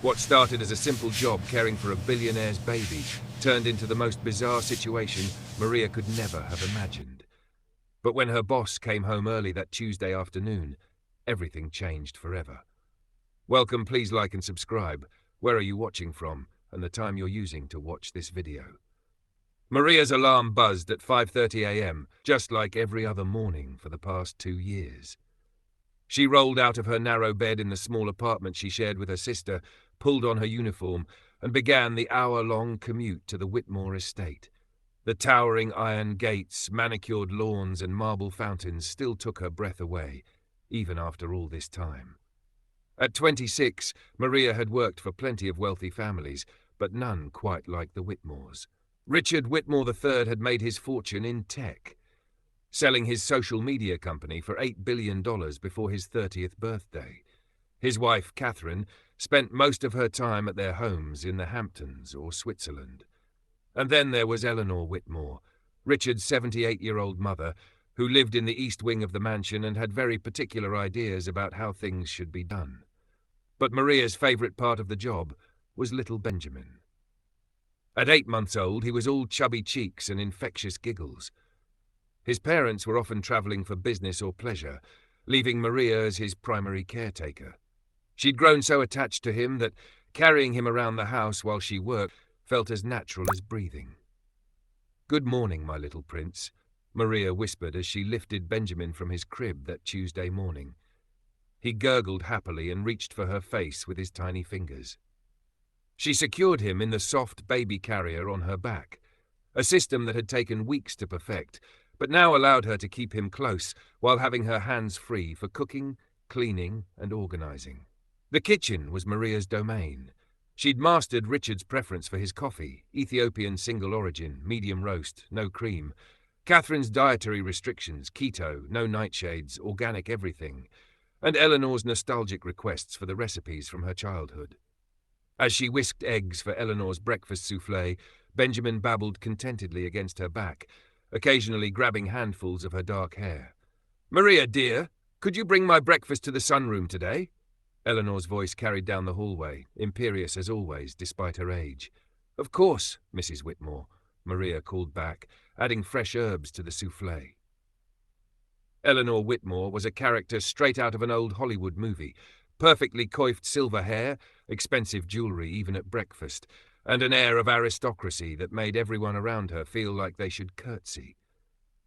What started as a simple job caring for a billionaire's baby turned into the most bizarre situation Maria could never have imagined. But when her boss came home early that Tuesday afternoon, everything changed forever. Welcome, please like and subscribe. Where are you watching from, and the time you're using to watch this video. Maria's alarm buzzed at 5:30 a.m., just like every other morning for the past 2 years. She rolled out of her narrow bed in the small apartment she shared with her sister, pulled on her uniform, and began the hour-long commute to the Whitmore estate. The towering iron gates, manicured lawns, and marble fountains still took her breath away, even after all this time. At 26, Maria had worked for plenty of wealthy families, but none quite like the Whitmores. Richard Whitmore III had made his fortune in tech, selling his social media company for $8 billion before his 30th birthday. His wife, Catherine, spent most of her time at their homes in the Hamptons or Switzerland. And then there was Eleanor Whitmore, Richard's 78-year-old mother, who lived in the east wing of the mansion and had very particular ideas about how things should be done. But Maria's favourite part of the job was little Benjamin. At 8 months old, he was all chubby cheeks and infectious giggles. His parents were often travelling for business or pleasure, leaving Maria as his primary caretaker. She'd grown so attached to him that carrying him around the house while she worked felt as natural as breathing. "Good morning, my little prince," Maria whispered as she lifted Benjamin from his crib that Tuesday morning. He gurgled happily and reached for her face with his tiny fingers. She secured him in the soft baby carrier on her back, a system that had taken weeks to perfect, but now allowed her to keep him close while having her hands free for cooking, cleaning, and organising. The kitchen was Maria's domain. She'd mastered Richard's preference for his coffee, Ethiopian single origin, medium roast, no cream, Catherine's dietary restrictions, keto, no nightshades, organic everything, and Eleanor's nostalgic requests for the recipes from her childhood. As she whisked eggs for Eleanor's breakfast soufflé, Benjamin babbled contentedly against her back, occasionally grabbing handfuls of her dark hair. "Maria, dear, could you bring my breakfast to the sunroom today?" Eleanor's voice carried down the hallway, imperious as always, despite her age. "Of course, Mrs. Whitmore," Maria called back, adding fresh herbs to the soufflé. Eleanor Whitmore was a character straight out of an old Hollywood movie, perfectly coiffed silver hair, expensive jewelry even at breakfast, and an air of aristocracy that made everyone around her feel like they should curtsy.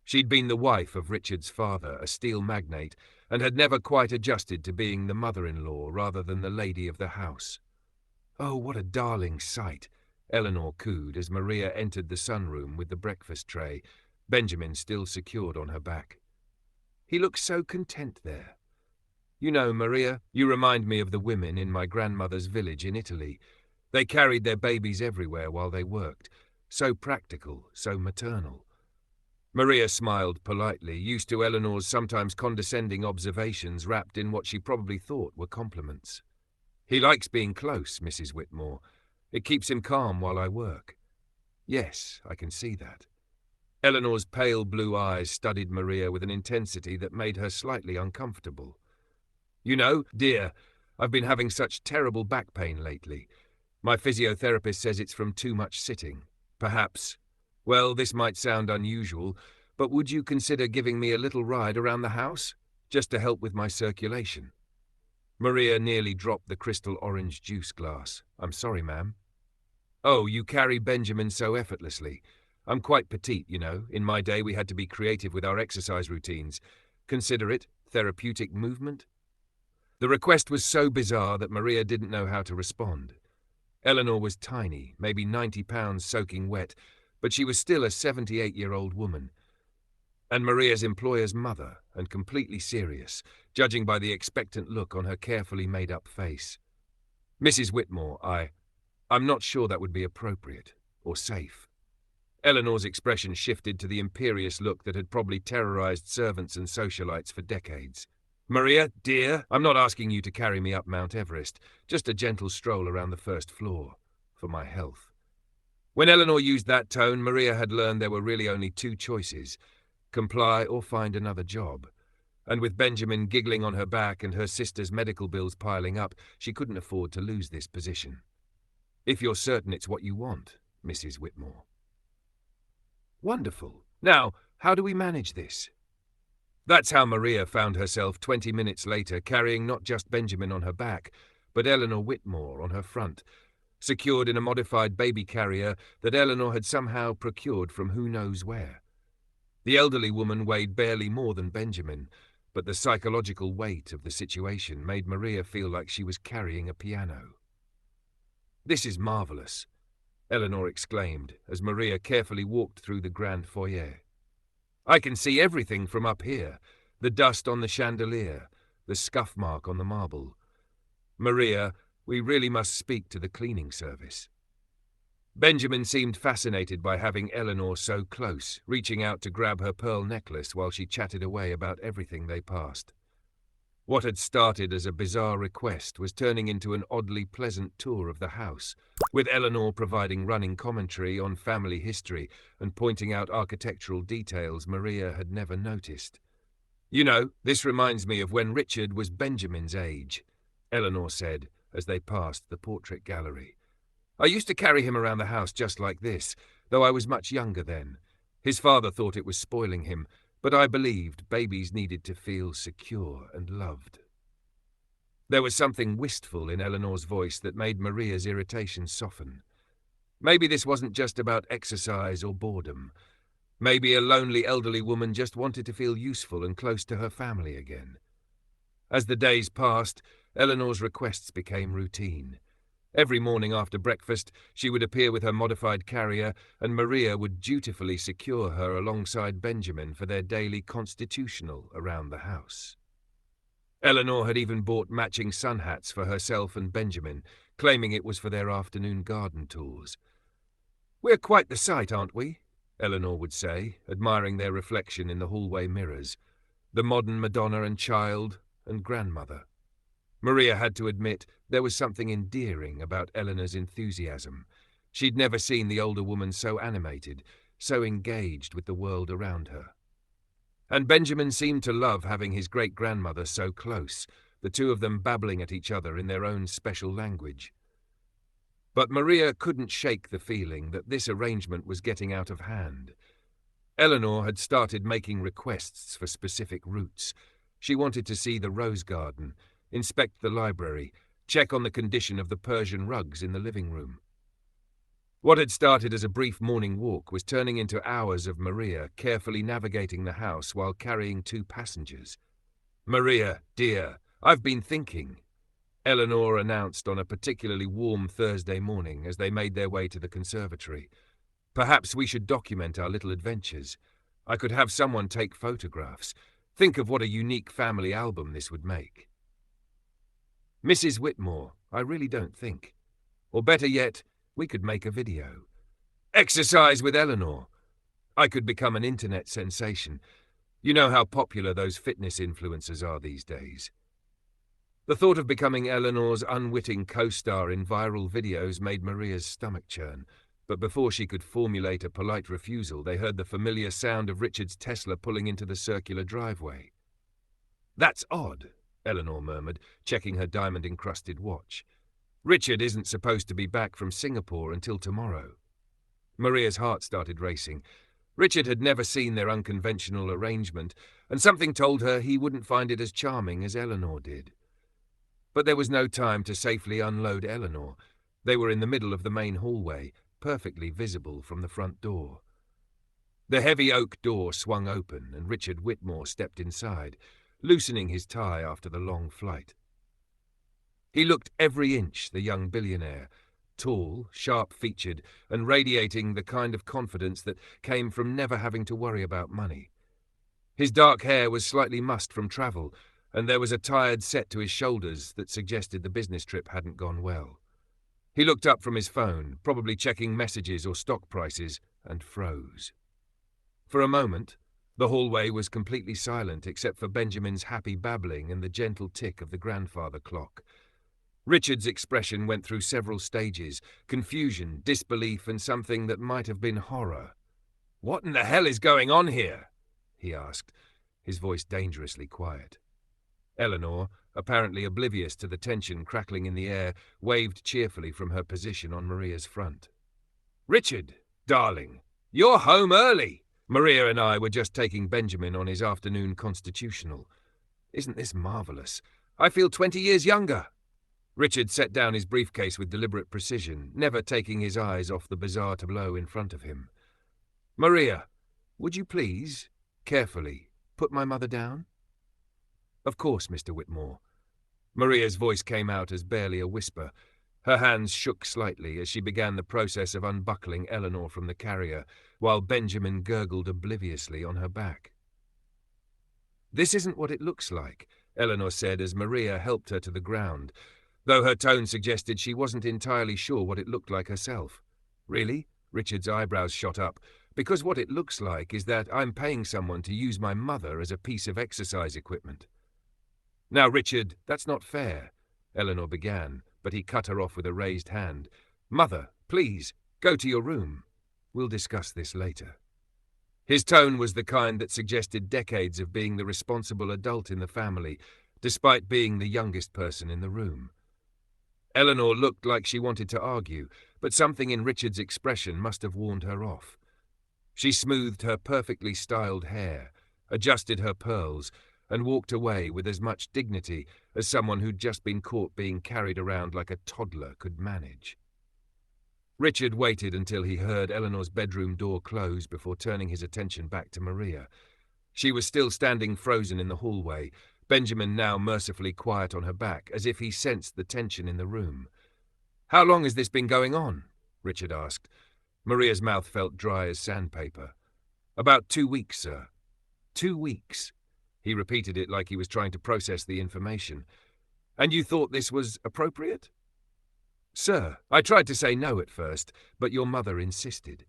She'd been the wife of Richard's father, a steel magnate, and had never quite adjusted to being the mother-in-law rather than the lady of the house. "Oh, what a darling sight," Eleanor cooed as Maria entered the sunroom with the breakfast tray, Benjamin still secured on her back. "He looks so content there. You know, Maria, you remind me of the women in my grandmother's village in Italy. They carried their babies everywhere while they worked. So practical, so maternal." Maria smiled politely, used to Eleanor's sometimes condescending observations wrapped in what she probably thought were compliments. "He likes being close, Mrs. Whitmore. It keeps him calm while I work." "Yes, I can see that." Eleanor's pale blue eyes studied Maria with an intensity that made her slightly uncomfortable. "You know, dear, I've been having such terrible back pain lately. My physiotherapist says it's from too much sitting. Perhaps, well, this might sound unusual, but would you consider giving me a little ride around the house, just to help with my circulation?" Maria nearly dropped the crystal orange juice glass. "I'm sorry, ma'am." "Oh, you carry Benjamin so effortlessly. I'm quite petite, you know. In my day we had to be creative with our exercise routines. Consider it therapeutic movement." The request was so bizarre that Maria didn't know how to respond. Eleanor was tiny, maybe 90 pounds soaking wet, but she was still a 78-year-old woman. And Maria's employer's mother, and completely serious, judging by the expectant look on her carefully made-up face. "Mrs. Whitmore, I'm not sure that would be appropriate, or safe." Eleanor's expression shifted to the imperious look that had probably terrorized servants and socialites for decades. "Maria, dear, I'm not asking you to carry me up Mount Everest, just a gentle stroll around the first floor, for my health." When Eleanor used that tone, Maria had learned there were really only two choices: comply or find another job. And with Benjamin giggling on her back and her sister's medical bills piling up, she couldn't afford to lose this position. "If you're certain it's what you want, Mrs. Whitmore." "Wonderful. Now, how do we manage this?" That's how Maria found herself 20 minutes later carrying not just Benjamin on her back, but Eleanor Whitmore on her front, secured in a modified baby carrier that Eleanor had somehow procured from who knows where. The elderly woman weighed barely more than Benjamin, but the psychological weight of the situation made Maria feel like she was carrying a piano. "This is marvelous," Eleanor exclaimed as Maria carefully walked through the grand foyer. "I can see everything from up here, the dust on the chandelier, the scuff mark on the marble. Maria, we really must speak to the cleaning service." Benjamin seemed fascinated by having Eleanor so close, reaching out to grab her pearl necklace while she chatted away about everything they passed. What had started as a bizarre request was turning into an oddly pleasant tour of the house, with Eleanor providing running commentary on family history and pointing out architectural details Maria had never noticed. "You know, this reminds me of when Richard was Benjamin's age," Eleanor said as they passed the portrait gallery. "I used to carry him around the house just like this, though I was much younger then. His father thought it was spoiling him, but I believed babies needed to feel secure and loved." There was something wistful in Eleanor's voice that made Maria's irritation soften. Maybe this wasn't just about exercise or boredom. Maybe a lonely elderly woman just wanted to feel useful and close to her family again. As the days passed, Eleanor's requests became routine. Every morning after breakfast, she would appear with her modified carrier, and Maria would dutifully secure her alongside Benjamin for their daily constitutional around the house. Eleanor had even bought matching sun hats for herself and Benjamin, claiming it was for their afternoon garden tours. "We're quite the sight, aren't we?" Eleanor would say, admiring their reflection in the hallway mirrors. The modern Madonna and child and grandmother. Maria had to admit there was something endearing about Eleanor's enthusiasm. She'd never seen the older woman so animated, so engaged with the world around her. And Benjamin seemed to love having his great-grandmother so close, the two of them babbling at each other in their own special language. But Maria couldn't shake the feeling that this arrangement was getting out of hand. Eleanor had started making requests for specific routes. She wanted to see the rose garden, inspect the library, check on the condition of the Persian rugs in the living room. What had started as a brief morning walk was turning into hours of Maria carefully navigating the house while carrying 2 passengers. "Maria, dear, I've been thinking," Eleanor announced on a particularly warm Thursday morning as they made their way to the conservatory. "Perhaps we should document our little adventures. I could have someone take photographs. Think of what a unique family album this would make." "Mrs. Whitmore, I really don't think. Or better yet, we could make a video. Exercise with Eleanor. I could become an internet sensation. You know how popular those fitness influencers are these days." The thought of becoming Eleanor's unwitting co-star in viral videos made Maria's stomach churn, but before she could formulate a polite refusal, they heard the familiar sound of Richard's Tesla pulling into the circular driveway. "That's odd," Eleanor murmured, checking her diamond-encrusted watch. "Richard isn't supposed to be back from Singapore until tomorrow." Maria's heart started racing. Richard had never seen their unconventional arrangement, and something told her he wouldn't find it as charming as Eleanor did. But there was no time to safely unload Eleanor. They were in the middle of the main hallway, perfectly visible from the front door. The heavy oak door swung open, and Richard Whitmore stepped inside, loosening his tie after the long flight. He looked every inch the young billionaire, tall, sharp-featured, and radiating the kind of confidence that came from never having to worry about money. His dark hair was slightly mussed from travel, and there was a tired set to his shoulders that suggested the business trip hadn't gone well. He looked up from his phone, probably checking messages or stock prices, and froze. For a moment, the hallway was completely silent except for Benjamin's happy babbling and the gentle tick of the grandfather clock. Richard's expression went through several stages: confusion, disbelief, and something that might have been horror. "What in the hell is going on here?" he asked. his voice dangerously quiet. Eleanor, apparently oblivious to the tension crackling in the air, waved cheerfully from her position on Maria's front. "Richard, darling, you're home early! Maria and I were just taking Benjamin on his afternoon constitutional. Isn't this marvellous? I feel 20 years younger." Richard set down his briefcase with deliberate precision, never taking his eyes off the bizarre tableau in front of him. "Maria, would you please, carefully, put my mother down?" "Of course, Mr. Whitmore." Maria's voice came out as barely a whisper. Her hands shook slightly as she began the process of unbuckling Eleanor from the carrier, while Benjamin gurgled obliviously on her back. "This isn't what it looks like," Eleanor said as Maria helped her to the ground, though her tone suggested she wasn't entirely sure what it looked like herself. "Really?" Richard's eyebrows shot up. "Because what it looks like is that I'm paying someone to use my mother as a piece of exercise equipment." "Now, Richard, that's not fair," Eleanor began, but he cut her off with a raised hand. "Mother, please, go to your room. We'll discuss this later." His tone was the kind that suggested decades of being the responsible adult in the family, despite being the youngest person in the room. Eleanor looked like she wanted to argue, but something in Richard's expression must have warned her off. She smoothed her perfectly styled hair, adjusted her pearls, and walked away with as much dignity as someone who'd just been caught being carried around like a toddler could manage. Richard waited until he heard Eleanor's bedroom door close before turning his attention back to Maria. She was still standing frozen in the hallway, Benjamin now mercifully quiet on her back, as if he sensed the tension in the room. "How long has this been going on?" Richard asked. Maria's mouth felt dry as sandpaper. "About 2 weeks, sir." 2 weeks. He repeated it like he was trying to process the information. "And you thought this was appropriate?" "Sir, I tried to say no at first, but your mother insisted.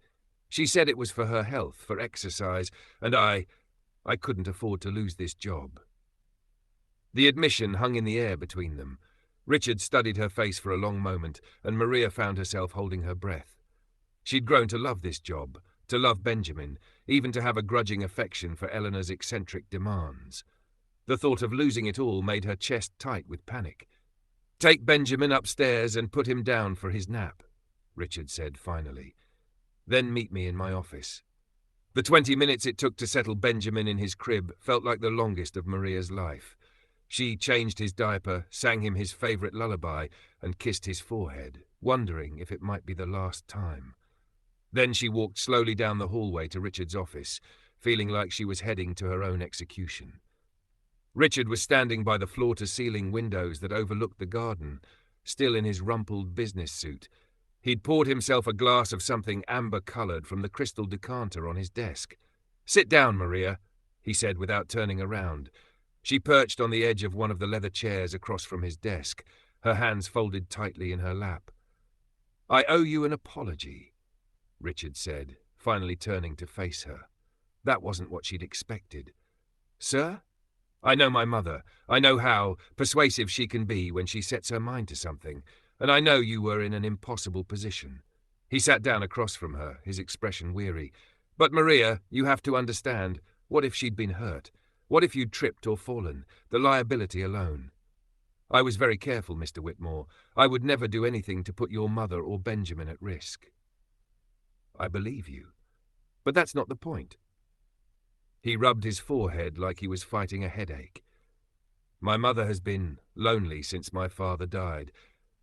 She said it was for her health, for exercise, and I couldn't afford to lose this job." The admission hung in the air between them. Richard studied her face for a long moment, and Maria found herself holding her breath. She'd grown to love this job, to love Benjamin, even to have a grudging affection for Eleanor's eccentric demands. The thought of losing it all made her chest tight with panic. "Take Benjamin upstairs and put him down for his nap," Richard said finally. "Then meet me in my office." The 20 minutes it took to settle Benjamin in his crib felt like the longest of Maria's life. She changed his diaper, sang him his favorite lullaby, and kissed his forehead, wondering if it might be the last time. Then she walked slowly down the hallway to Richard's office, feeling like she was heading to her own execution. Richard was standing by the floor-to-ceiling windows that overlooked the garden, still in his rumpled business suit. He'd poured himself a glass of something amber-coloured from the crystal decanter on his desk. "Sit down, Maria," he said without turning around. She perched on the edge of one of the leather chairs across from his desk, her hands folded tightly in her lap. "I owe you an apology," Richard said, finally turning to face her. That wasn't what she'd expected. "Sir? I know my mother. I know how persuasive she can be when she sets her mind to something, and I know you were in an impossible position." He sat down across from her, his expression weary. "But Maria, you have to understand, what if she'd been hurt? What if you'd tripped or fallen? The liability alone." "I was very careful, Mr. Whitmore. I would never do anything to put your mother or Benjamin at risk." "I believe you. But that's not the point." He rubbed his forehead like he was fighting a headache. "My mother has been lonely since my father died.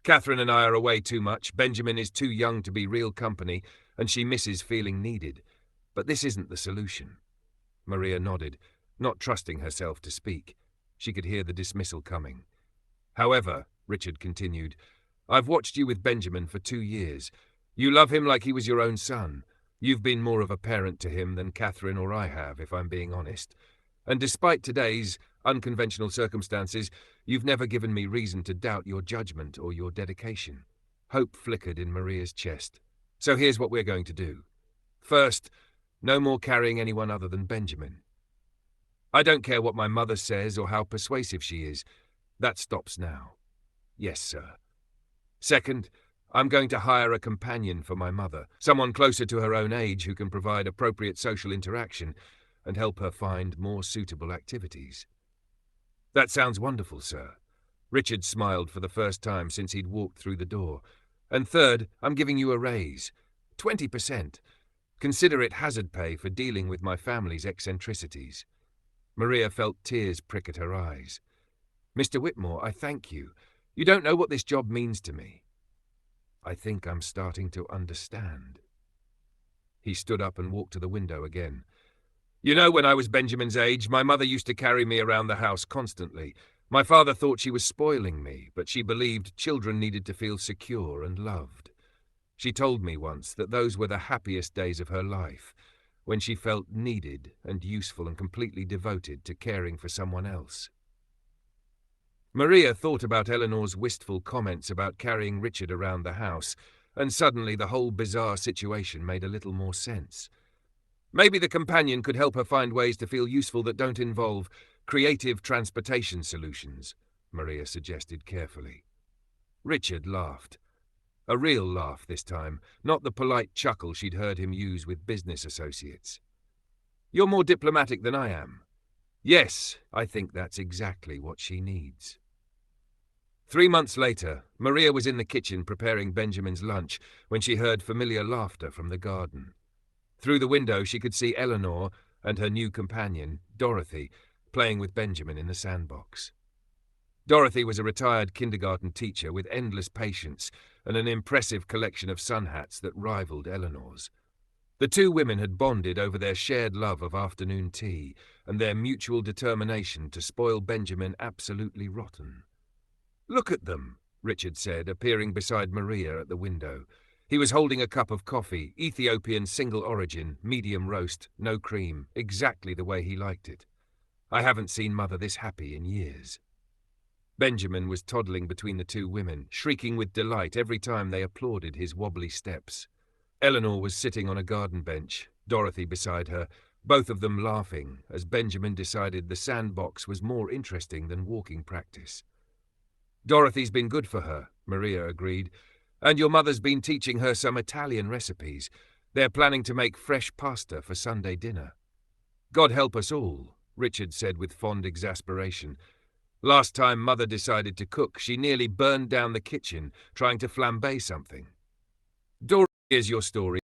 Catherine and I are away too much, Benjamin is too young to be real company, and she misses feeling needed. But this isn't the solution." Maria nodded, not trusting herself to speak. She could hear the dismissal coming. "However," Richard continued, "I've watched you with Benjamin for 2 years. You love him like he was your own son. You've been more of a parent to him than Catherine or I have, if I'm being honest. And despite today's unconventional circumstances, you've never given me reason to doubt your judgment or your dedication." Hope flickered in Maria's chest. "So here's what we're going to do. First, no more carrying anyone other than Benjamin. I don't care what my mother says or how persuasive she is. That stops now." "Yes, sir." "Second, I'm going to hire a companion for my mother, someone closer to her own age who can provide appropriate social interaction. and help her find more suitable activities. That sounds wonderful, sir. Richard smiled for the first time since he'd walked through the door. And third, I'm giving you a raise. 20%. Consider it hazard pay for dealing with my family's eccentricities. Maria felt tears prick at her eyes. Mr. Whitmore, I thank you. You don't know what this job means to me. I think I'm starting to understand. He stood up and walked to the window again. You know, when I was Benjamin's age, my mother used to carry me around the house constantly. My father thought she was spoiling me, but she believed children needed to feel secure and loved. She told me once that those were the happiest days of her life, when she felt needed and useful and completely devoted to caring for someone else. Maria thought about Eleanor's wistful comments about carrying Richard around the house, and suddenly the whole bizarre situation made a little more sense. Maybe the companion could help her find ways to feel useful that don't involve creative transportation solutions, Maria suggested carefully. Richard laughed. A real laugh this time, not the polite chuckle she'd heard him use with business associates. You're more diplomatic than I am. Yes, I think that's exactly what she needs. 3 months later, Maria was in the kitchen preparing Benjamin's lunch when she heard familiar laughter from the garden. Through the window she could see Eleanor and her new companion, Dorothy, playing with Benjamin in the sandbox. Dorothy was a retired kindergarten teacher with endless patience and an impressive collection of sun hats that rivaled Eleanor's. The two women had bonded over their shared love of afternoon tea and their mutual determination to spoil Benjamin absolutely rotten. Look at them, Richard said, appearing beside Maria at the window. He was holding a cup of coffee, Ethiopian single origin, medium roast, no cream, exactly the way he liked it. I haven't seen Mother this happy in years. Benjamin was toddling between the two women, shrieking with delight every time they applauded his wobbly steps. Eleanor was sitting on a garden bench, Dorothy beside her, both of them laughing as Benjamin decided the sandbox was more interesting than walking practice. Dorothy's been good for her, Maria agreed, and your mother's been teaching her some Italian recipes. They're planning to make fresh pasta for Sunday dinner. God help us all, Richard said with fond exasperation. Last time Mother decided to cook, she nearly burned down the kitchen trying to flambe something. Dorothy, here's your story.